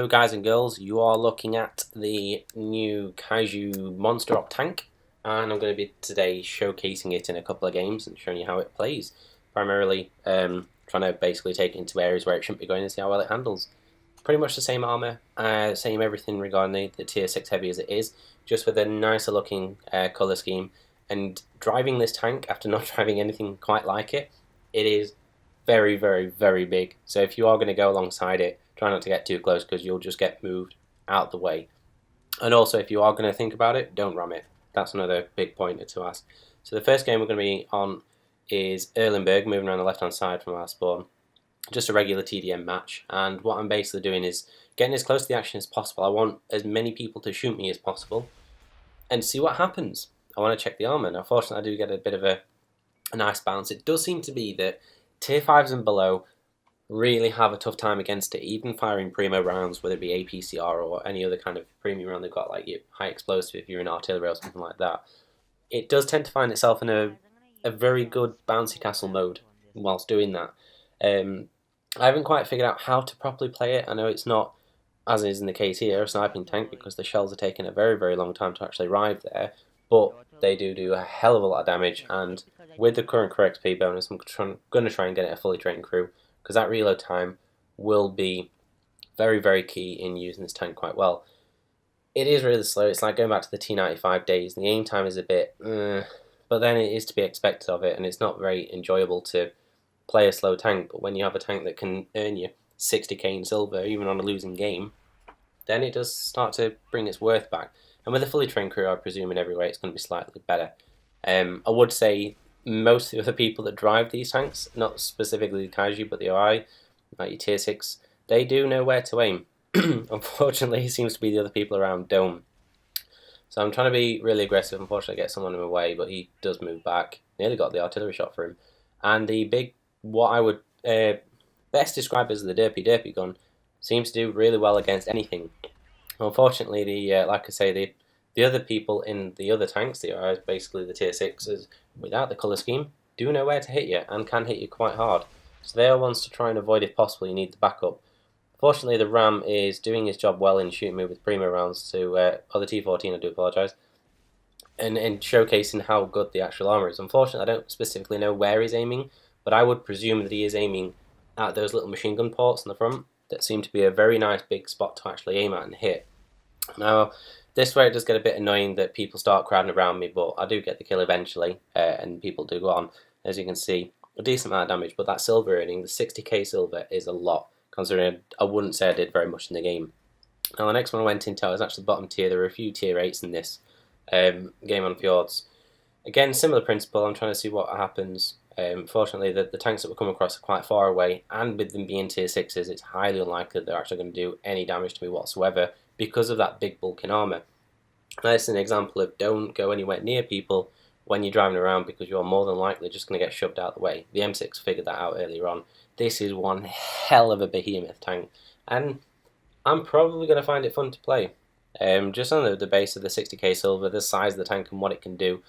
So guys and girls, you are looking at the new Kaiju Monster Op tank, and I'm going to be today showcasing it in a couple of games and showing you how it plays. Primarily trying to basically take it into areas where it shouldn't be going and see how well it handles. Pretty much the same armor, same everything regarding the tier 6 heavy as it is, just with a nicer looking colour scheme. And driving this tank after not driving anything quite like it, it is very, very, very big. So if you are going to go alongside it, try not to get too close because you'll just get moved out the way. And also, if you are going to think about it, don't ram it. That's another big pointer to ask. So the first game we're going to be on is Ellenberg, moving around the left-hand side from our spawn. Just a regular TDM match. And what I'm basically doing is getting as close to the action as possible. I want as many people to shoot me as possible and see what happens. I want to check the armor. Now, fortunately, I do get a bit of a nice balance. It does seem to be that tier 5s and below really have a tough time against it, even firing primo rounds, whether it be APCR or any other kind of premium round they've got, like your high explosive if you're in artillery or something like that. It does tend to find itself in a very good bouncy castle mode whilst doing that. I haven't quite figured out how to properly play it. I know it's not, as is in the case here, a sniping tank because the shells are taking a very, very long time to actually arrive there, but they do a hell of a lot of damage, and with the current crew XP bonus, I'm going to try and get it a fully trained crew, because that reload time will be very, very key in using this tank quite well. It is really slow. It's like going back to the T95 days. The aim time is a bit, but then it is to be expected of it, and it's not very enjoyable to play a slow tank. But when you have a tank that can earn you 60k in silver, even on a losing game, then it does start to bring its worth back. And with a fully trained crew, I presume in every way it's going to be slightly better. I would say most of the people that drive these tanks, not specifically the Kaiju, but the OI, like your tier 6, they do know where to aim. Unfortunately, it seems to be the other people around don't. So I'm trying to be really aggressive. Unfortunately, I get someone in my way, but he does move back. Nearly got the artillery shot for him. And the big, what I would best describe as the derpy gun, seems to do really well against anything. Unfortunately, like I say, the other people in the other tanks, the OIs, basically the tier 6s, without the colour scheme, do know where to hit you and can hit you quite hard. So they are ones to try and avoid if possible. You need the backup. Fortunately, the Ram is doing his job well in shooting me with primo rounds to, or the T14, I do apologise, and showcasing how good the actual armour is. Unfortunately, I don't specifically know where he's aiming, but I would presume that he is aiming at those little machine gun ports in the front that seem to be a very nice big spot to actually aim at and hit. Now, this way it does get a bit annoying that people start crowding around me, but I do get the kill eventually, and people do go on. As you can see, a decent amount of damage, but that silver earning, the 60k silver, is a lot, considering I wouldn't say I did very much in the game. Now, the next one I went into, I was actually bottom tier. There were a few tier 8s in this game on Fjords. Again, similar principle, I'm trying to see what happens. Fortunately, the tanks that we come across are quite far away, and with them being tier 6s, it's highly unlikely that they're actually going to do any damage to me whatsoever because of that big bulking armour. That's an example of don't go anywhere near people when you're driving around because you're more than likely just going to get shoved out of the way. The M6 figured that out earlier on. This is one hell of a behemoth tank, and I'm probably going to find it fun to play. Just on the base of the 60k silver, the size of the tank and what it can do,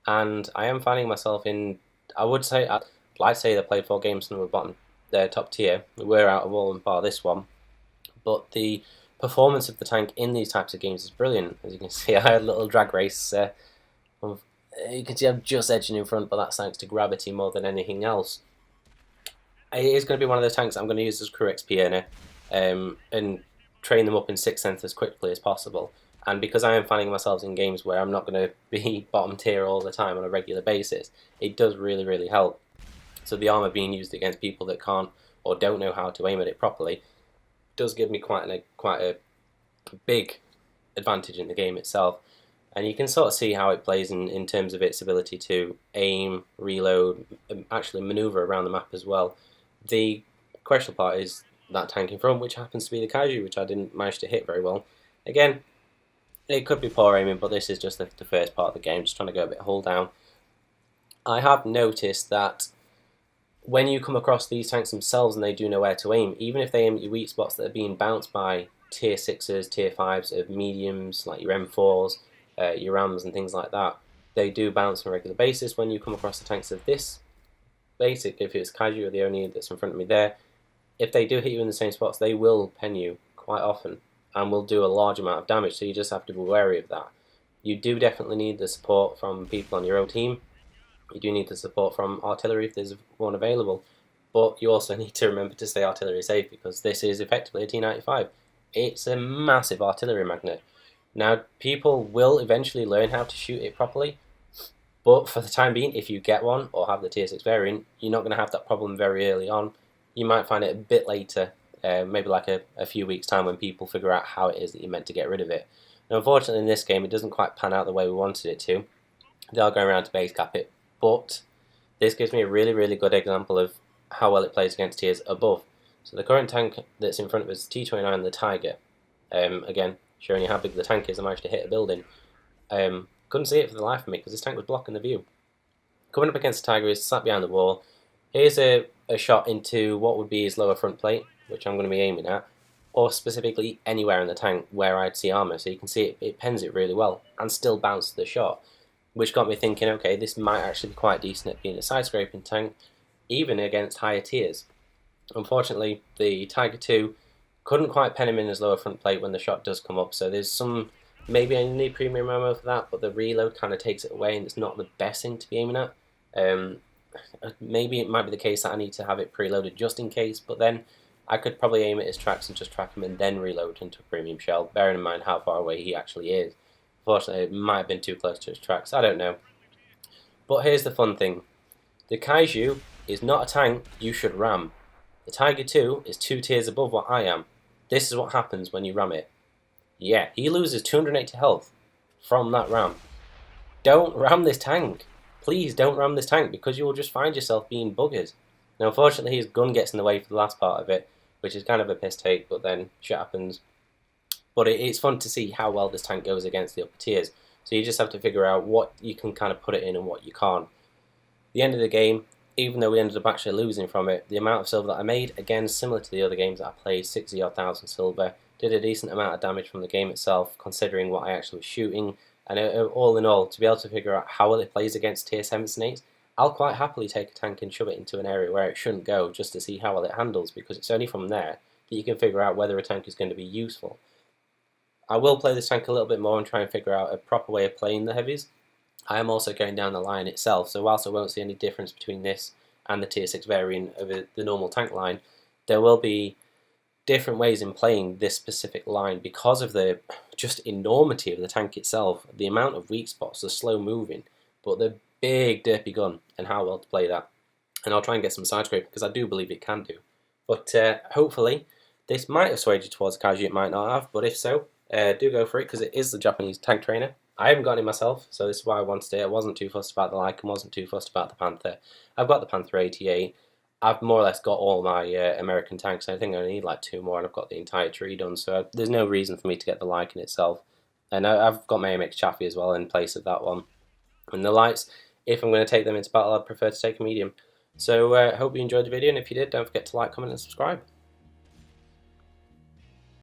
and I am finding myself in, I would say, I'd like to say they played 4 games and we were bottom, their top tier. We were out of all and bar this one, but the performance of the tank in these types of games is brilliant. As you can see, I had a little drag race. You can see I'm just edging in front, but that's thanks to gravity more than anything else. It is going to be one of those tanks I'm going to use as crew XP earner, and train them up in 6th sense as quickly as possible. And because I am finding myself in games where I'm not going to be bottom tier all the time on a regular basis, it does really, really help. So the armour being used against people that can't or don't know how to aim at it properly does give me quite a big advantage in the game itself. And you can sort of see how it plays in terms of its ability to aim, reload, actually manoeuvre around the map as well. The questionable part is that tank in front, which happens to be the Kaiju, which I didn't manage to hit very well. Again, it could be poor aiming, but this is just the first part of the game, just trying to go a bit hull down. I have noticed that when you come across these tanks themselves and they do know where to aim, even if they aim at your weak spots that are being bounced by tier 6s, tier 5s of mediums, like your M4s, your Rams and things like that, they do bounce on a regular basis. When you come across the tanks of this basic, if it's Kaiju or the only that's in front of me there, if they do hit you in the same spots, they will pen you quite often. and will do a large amount of damage, so you just have to be wary of that. You do definitely need the support from people on your own team. You do need the support from artillery if there's one available, but you also need to remember to stay artillery safe, because this is effectively a T95. It's a massive artillery magnet. Now, people will eventually learn how to shoot it properly, but for the time being, if you get one or have the tier 6 variant, you're not going to have that problem very early on. You might find it a bit later, maybe like a few weeks' time, when people figure out how it is that you're meant to get rid of it. Now, unfortunately, in this game, it doesn't quite pan out the way we wanted it to. They are going around to base cap it, but this gives me a really, really good example of how well it plays against tiers above. So the current tank that's in front of us is T29, the Tiger. Again, showing you how big the tank is, I managed to hit a building. Couldn't see it for the life of me because this tank was blocking the view. Coming up against the Tiger is sat behind the wall. Here's a shot into what would be his lower front plate, which I'm going to be aiming at, or specifically anywhere in the tank where I'd see armour. So you can see it pens it really well and still bounces the shot, which got me thinking, okay, this might actually be quite decent at being a side-scraping tank, even against higher tiers. Unfortunately, the Tiger 2 couldn't quite pen him in his lower front plate when the shot does come up, so there's some, maybe I need premium ammo for that, but the reload kind of takes it away and it's not the best thing to be aiming at. Maybe it might be the case that I need to have it preloaded just in case, but then I could probably aim at his tracks and just track him and then reload into a premium shell, bearing in mind how far away he actually is. Unfortunately, it might have been too close to his tracks, I don't know. But here's the fun thing. The Kaiju is not a tank you should ram. The Tiger 2 is 2 tiers above what I am. This is what happens when you ram it. Yeah, he loses 280 health from that ram. Don't ram this tank. Please don't ram this tank, because you will just find yourself being buggered. Now, unfortunately, his gun gets in the way for the last part of it, which is kind of a piss take, but then shit happens. But it's fun to see how well this tank goes against the upper tiers. So you just have to figure out what you can kind of put it in and what you can't. At the end of the game, even though we ended up actually losing from it, the amount of silver that I made, again, similar to the other games that I played, 60,000 silver, did a decent amount of damage from the game itself, considering what I actually was shooting. And all in all, to be able to figure out how well it plays against tier 7s and 8s, I'll quite happily take a tank and shove it into an area where it shouldn't go, just to see how well it handles, because it's only from there that you can figure out whether a tank is going to be useful. I will play this tank a little bit more and try and figure out a proper way of playing the heavies. I am also going down the line itself, so whilst I won't see any difference between this and the tier 6 variant of the normal tank line, there will be different ways in playing this specific line because of the just enormity of the tank itself, the amount of weak spots, the slow moving, but the big derpy gun and how well to play that. And I'll try and get some side scraping because I do believe it can do. But hopefully this might have swayed you towards Kaiju, it might not have, but if so, do go for it, because it is the Japanese tank trainer. I haven't got it myself, so this is why I wanted it. I wasn't too fussed about the Lycan, wasn't too fussed about the Panther. I've got the Panther 88. I've more or less got all my American tanks. I think I need like 2 more, and I've got the entire tree done, so there's no reason for me to get the Lycan itself. And I've got my MX Chaffee as well in place of that one. And the lights, if I'm going to take them into battle, I'd prefer to take a medium. So I hope you enjoyed the video, and if you did, don't forget to like, comment and subscribe.